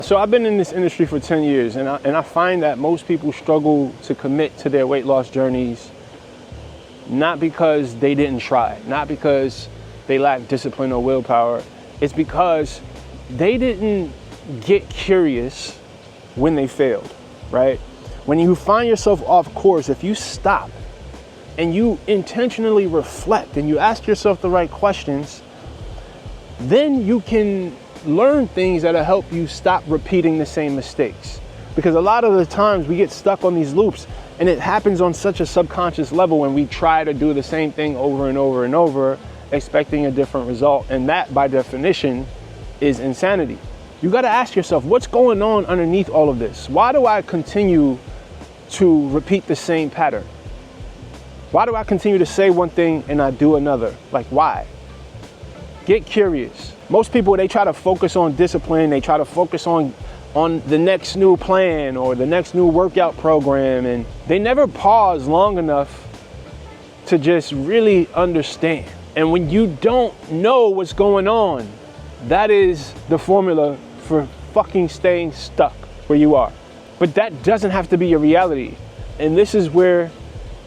So I've been in this industry for 10 years and I find that most people struggle to commit to their weight loss journeys, not because they didn't try, not because they lack discipline or willpower. It's because they didn't get curious when they failed, right? When you find yourself off course, if you stop and you intentionally reflect and you ask yourself the right questions, then you can learn things that'll help you stop repeating the same mistakes. Because a lot of the times we get stuck on these loops and it happens on such a subconscious level when we try to do the same thing over and over and over, expecting a different result. And that, by definition, is insanity. You gotta ask yourself, what's going on underneath all of this? Why do I continue to repeat the same pattern? Why do I continue to say one thing and I do another? Like, why? Get curious. Most people, they try to focus on discipline. They try to focus on the next new plan or the next new workout program. And they never pause long enough to just really understand. And when you don't know what's going on, that is the formula for fucking staying stuck where you are. But that doesn't have to be your reality. And this is where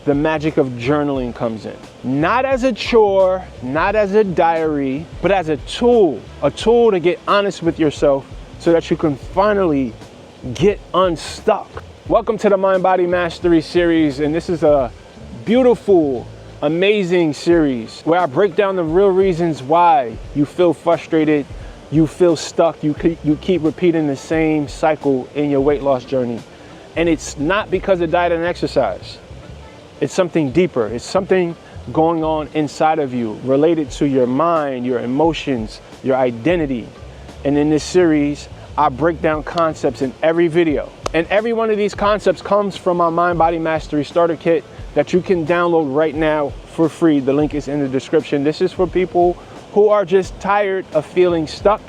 the magic of journaling comes in. Not as a chore, not as a diary, but as a tool to get honest with yourself so that you can finally get unstuck. Welcome to the MindBody Mastery series, and this is a beautiful, amazing series where I break down the real reasons why you feel frustrated, you feel stuck, you keep repeating the same cycle in your weight loss journey. And it's not because of diet and exercise. It's something deeper. It's something going on inside of you related to your mind, your emotions, your identity. And in this series, I break down concepts in every video. And every one of these concepts comes from my MindBody Mastery starter kit that you can download right now for free. The link is in the description. This is for people who are just tired of feeling stuck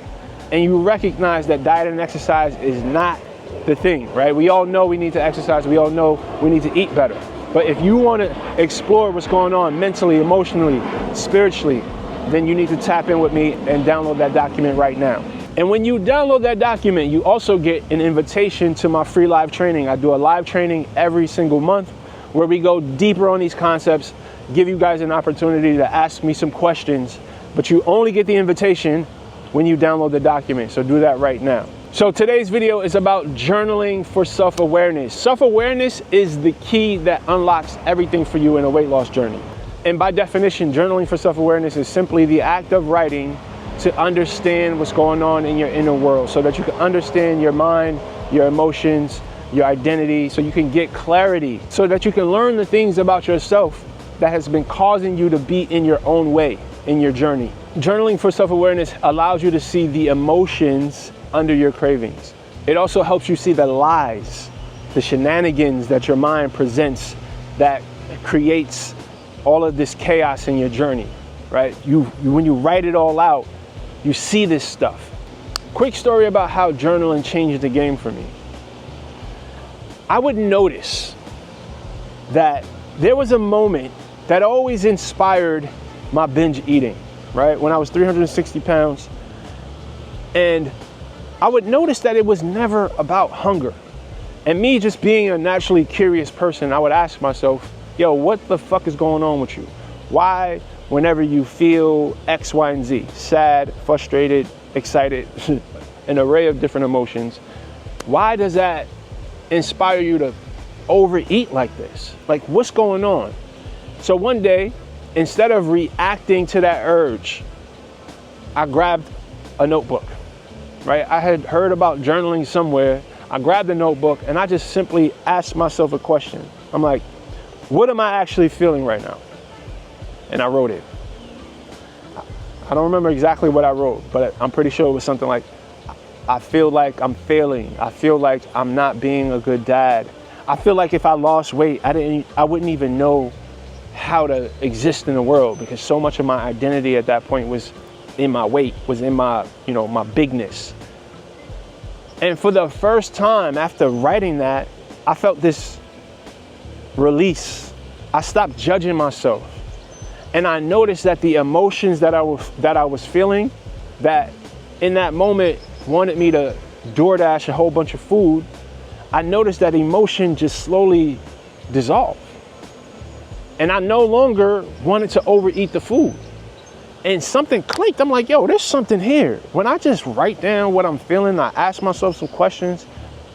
and you recognize that diet and exercise is not the thing, right? We all know we need to exercise. We all know we need to eat better. But if you want to explore what's going on mentally, emotionally, spiritually, then you need to tap in with me and download that document right now. And when you download that document, you also get an invitation to my free live training. I do a live training every single month where we go deeper on these concepts, give you guys an opportunity to ask me some questions, but you only get the invitation when you download the document. So do that right now. So today's video is about journaling for self-awareness. Self-awareness is the key that unlocks everything for you in a weight loss journey. And by definition, journaling for self-awareness is simply the act of writing to understand what's going on in your inner world so that you can understand your mind, your emotions, your identity, so you can get clarity, so that you can learn the things about yourself that has been causing you to be in your own way in your journey. Journaling for self-awareness allows you to see the emotions under your cravings. It also helps you see the lies, the shenanigans that your mind presents that creates all of this chaos in your journey, right? When you write it all out, you see this stuff. Quick story about how journaling changed the game for me. I would notice that there was a moment that always inspired my binge eating, right? When I was 360 pounds, and I would notice that it was never about hunger. And me just being a naturally curious person, I would ask myself, yo, what the fuck is going on with you? Why, whenever you feel X, Y, and Z, sad, frustrated, excited, an array of different emotions, why does that inspire you to overeat like this? Like, what's going on? So one day, instead of reacting to that urge, I grabbed a notebook. Right? I had heard about journaling somewhere. I grabbed a notebook and I just simply asked myself a question. I'm like, what am I actually feeling right now? And I wrote it. I don't remember exactly what I wrote, but I'm pretty sure it was something like, I feel like I'm failing. I feel like I'm not being a good dad. I feel like if I lost weight, I wouldn't even know how to exist in the world, because so much of my identity at that point was in my weight, was in my, my bigness. And for the first time after writing that, I felt this release. I stopped judging myself. And I noticed that the emotions that I was feeling, that in that moment wanted me to DoorDash a whole bunch of food, I noticed that emotion just slowly dissolved. And I no longer wanted to overeat the food. And something clicked. I'm like, yo, there's something here. When I just write down what I'm feeling, I ask myself some questions,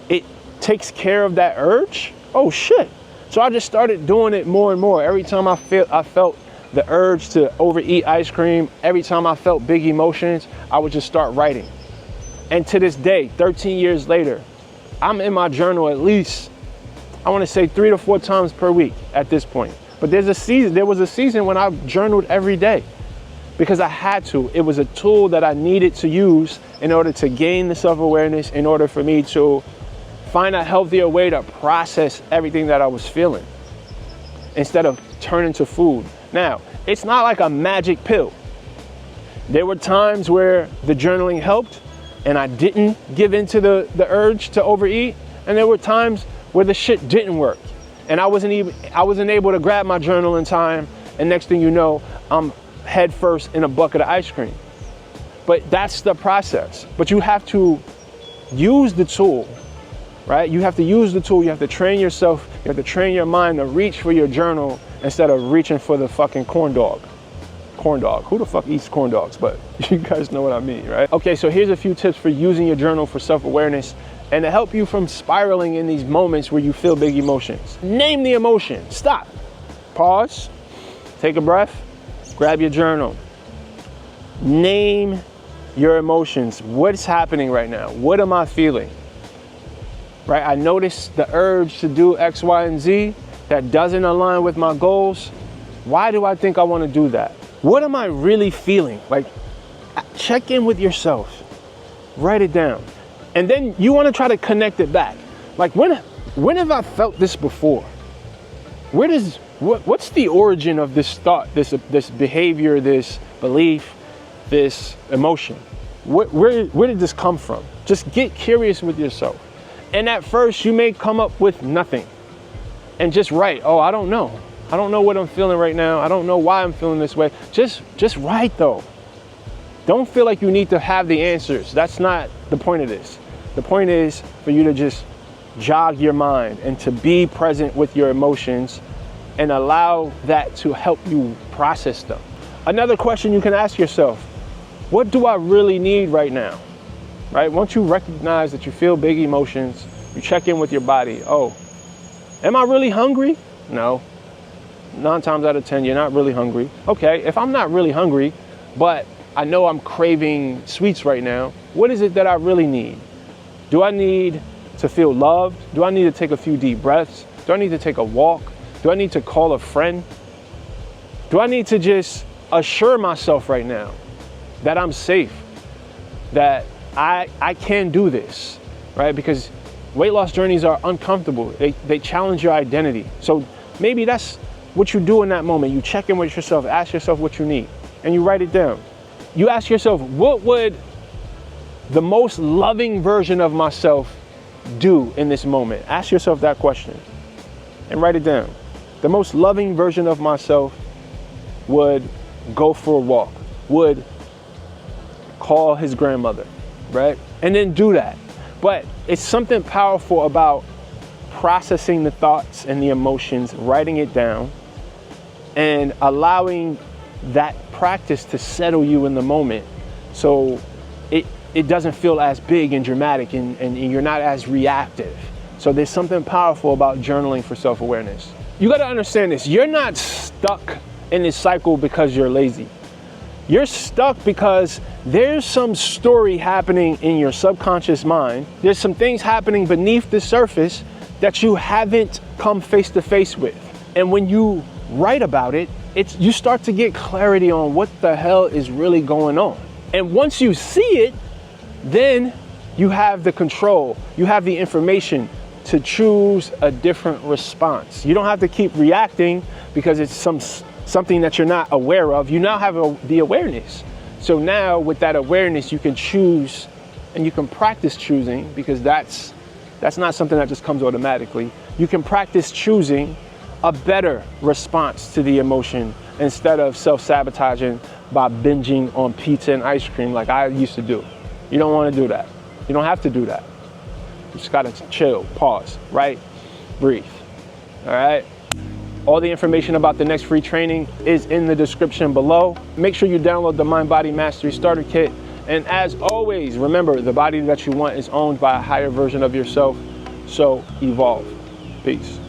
it takes care of that urge. Oh shit. So I just started doing it more and more. Every time I felt the urge to overeat ice cream, every time I felt big emotions, I would just start writing. And to this day, 13 years later, I'm in my journal at least, I want to say 3 to 4 times per week at this point. But there was a season when I journaled every day because I had to. It was a tool that I needed to use in order to gain the self-awareness, in order for me to find a healthier way to process everything that I was feeling instead of turning to food. Now, it's not like a magic pill. There were times where the journaling helped and I didn't give into the urge to overeat. And there were times where the shit didn't work. And I wasn't able to grab my journal in time. And next thing you know, I'm head first in a bucket of ice cream. But that's the process. But you have to use the tool, right? You have to use the tool. You have to train yourself. You have to train your mind to reach for your journal instead of reaching for the fucking corn dog. Corn dog. Who the fuck eats corn dogs? But you guys know what I mean, right? Okay, so here's a few tips for using your journal for self-awareness and to help you from spiraling in these moments where you feel big emotions. Name the emotion. Stop. Pause. Take a breath. Grab your journal. Name your emotions. What's happening right now? What am I feeling? Right? I noticed the urge to do X, Y, and Z that doesn't align with my goals. Why do I think I want to do that? What am I really feeling? Like, check in with yourself. Write it down. And then you want to try to connect it back. Like, when have I felt this before? What's the origin of this thought, this behavior, this belief, this emotion? Where did this come from? Just get curious with yourself. And at first you may come up with nothing and just write, oh, I don't know. I don't know what I'm feeling right now. I don't know why I'm feeling this way. Just write though. Don't feel like you need to have the answers. That's not the point of this. The point is for you to just jog your mind and to be present with your emotions and allow that to help you process them. Another question you can ask yourself, what do I really need right now? Right? Once you recognize that you feel big emotions, you check in with your body. Oh, am I really hungry? No. 9 times out of 10, you're not really hungry. Okay, if I'm not really hungry, but I know I'm craving sweets right now, what is it that I really need? Do I need to feel loved? Do I need to take a few deep breaths? Do I need to take a walk? Do I need to call a friend? Do I need to just assure myself right now that I'm safe, that I can do this, right? Because weight loss journeys are uncomfortable. They challenge your identity. So maybe that's what you do in that moment. You check in with yourself, ask yourself what you need, and you write it down. You ask yourself, what would the most loving version of myself do in this moment? Ask yourself that question and write it down. The most loving version of myself would go for a walk, would call his grandmother, right? And then do that. But it's something powerful about processing the thoughts and the emotions, writing it down, and allowing that practice to settle you in the moment. So it doesn't feel as big and dramatic and you're not as reactive. So there's something powerful about journaling for self-awareness. You got to understand this. You're not stuck in this cycle because you're lazy. You're stuck because there's some story happening in your subconscious mind. There's some things happening beneath the surface that you haven't come face to face with. And when you write about it, you start to get clarity on what the hell is really going on. And once you see it, then you have the control, you have the information to choose a different response. You don't have to keep reacting because it's something that you're not aware of. You now have the awareness. So now with that awareness, you can choose and you can practice choosing, because that's not something that just comes automatically. You can practice choosing a better response to the emotion instead of self-sabotaging by binging on pizza and ice cream like I used to do. You don't want to do that. You don't have to do that. You just gotta chill, pause, right? Breathe, all right? All the information about the next free training is in the description below. Make sure you download the MindBody Mastery Starter Kit. And as always, remember, the body that you want is owned by a higher version of yourself. So evolve. Peace.